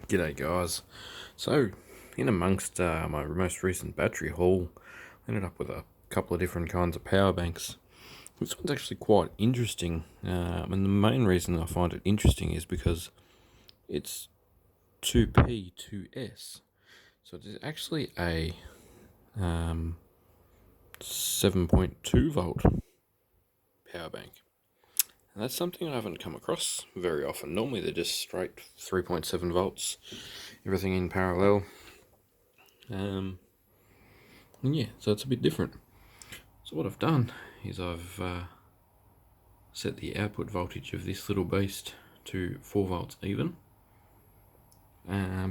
G'day guys. So, in amongst my most recent battery haul, I ended up with a couple of different kinds of power banks. This one's actually quite interesting, and the main reason I find it interesting is because it's 2P 2S. So it's actually a 7.2 volt power bank. And that's something I haven't come across very often. Normally they're just straight 3.7 volts, everything in parallel. Yeah, so it's a bit different. So what I've done is I've set the output voltage of this little beast to 4 volts even,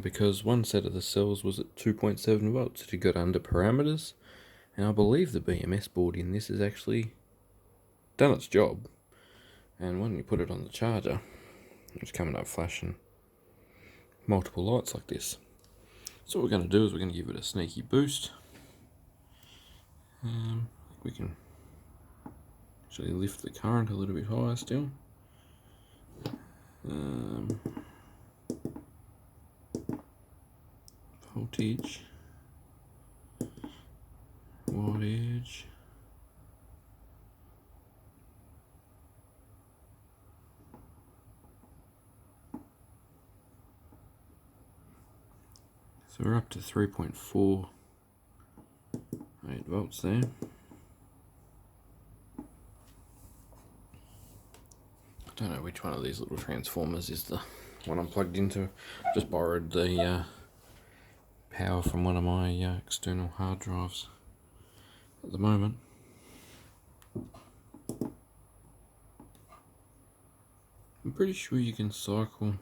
because one set of the cells was at 2.7 volts. It had got under parameters, and I believe the BMS board in this has actually done its job. And when you put it on the charger, it's coming up flashing multiple lights like this. So what we're going to do is we're going to give it a sneaky boost. We can actually lift the current a little bit higher still. Voltage, wattage, so we're up to 3.48 volts there. I don't know which one of these little transformers is the one I'm plugged into. Just borrowed the power from one of my external hard drives at the moment. I'm pretty sure you can cycle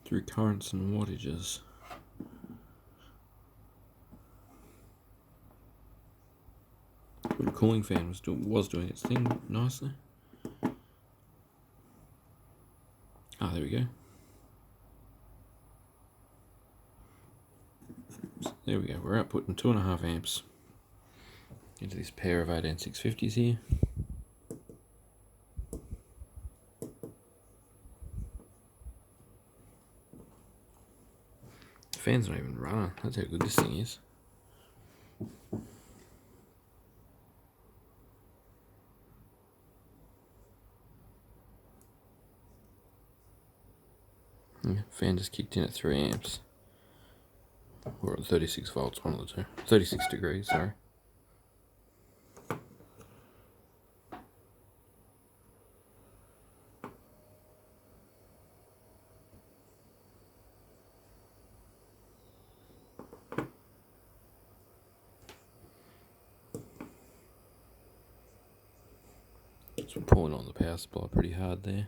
through currents and wattages. The cooling fan was doing its thing nicely. Ah, there we go. So there we go. We're outputting 2.5 amps into this pair of 18650s here. The fan's not even running. That's how good this thing is. Yeah, fan just kicked in at 3 amps. Or at 36 volts, one of the two. 36 degrees, sorry. So we're pulling on the power supply pretty hard there.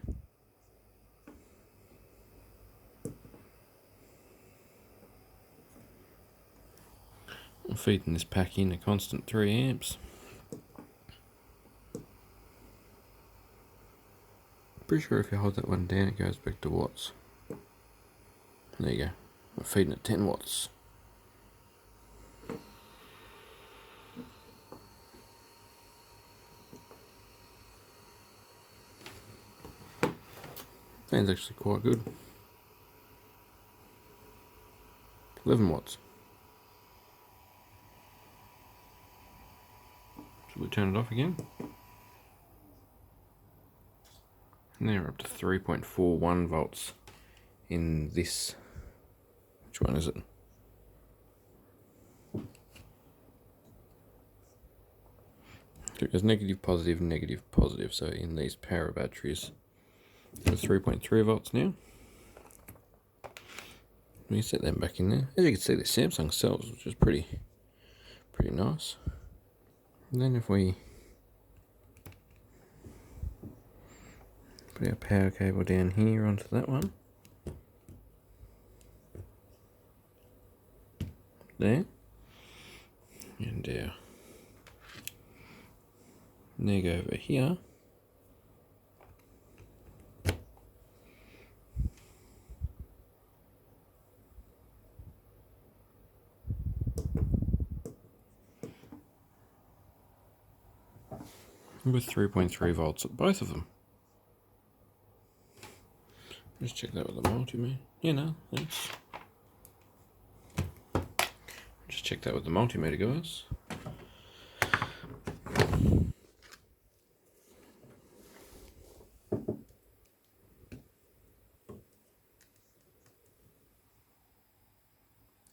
I'm feeding this pack in a constant 3 amps. Pretty sure if you hold that one down, it goes back to watts. There you go. I'm feeding it 10 watts. Fan's actually quite good. 11 watts. Should we turn it off again? And there we're up to 3.41 volts in this. Which one is it? It goes negative, positive, negative, positive. So in these power batteries, it's 3.3 volts now. We set them back in there. As you can see, the Samsung cells, which is pretty nice. And then if we put our power cable down here onto that one, there, and our neg over here. with 3.3 volts at both of them. Just check that with the multimeter. Yeah, no, thanks. Just check that with the multimeter, guys.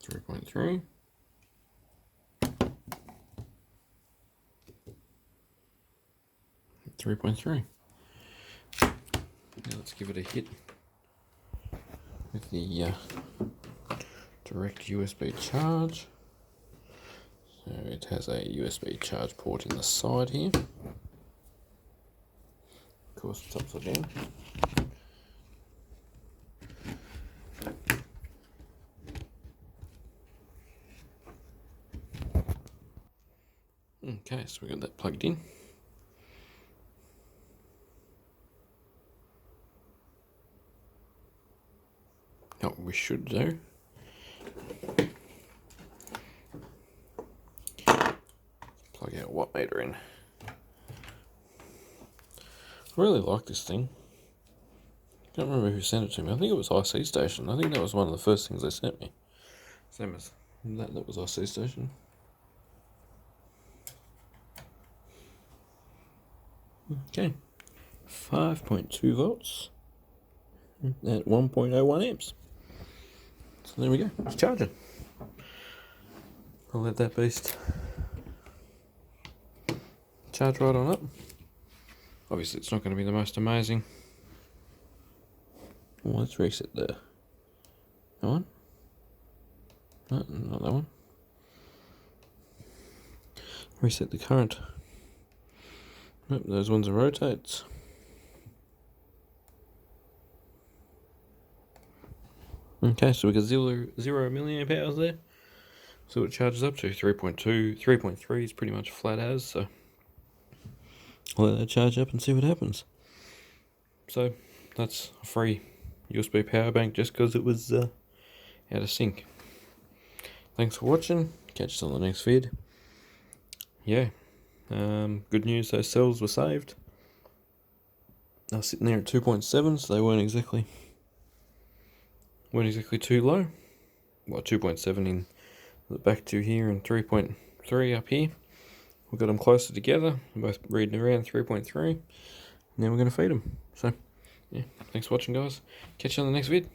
Three point three. 3.3. Now let's give it a hit with the direct USB charge. So it has a USB charge port in the side here. Of course, it's upside down. Okay, so we got that plugged in. What we should do, plug our wattmeter in. I really like this thing. Can't remember who sent it to me. I think it was IC Station. I think that was one of the first things they sent me. Same as that was IC Station. Okay, 5.2 volts at 1.01 amps. So there we go, it's charging. I'll let that beast charge right on up. Obviously it's not going to be the most amazing. Well, let's reset the that one. No, not that one. Reset the current. Nope, those ones are rotates. Okay, so we got zero milliamp hours there. So it charges up to 3.2, 3.3 is pretty much flat as, so I'll let that charge up and see what happens. So that's a free USB power bank just because it was out of sync. Thanks for watching. Catch you on the next vid. Yeah, good news, those cells were saved. They were sitting there at 2.7, so they weren't exactly too low. Well, 2.7 in the back two here and 3.3 up here. We've got them closer together. They're both reading around 3.3. And then we're going to feed them. So, yeah, thanks for watching, guys. Catch you on the next vid.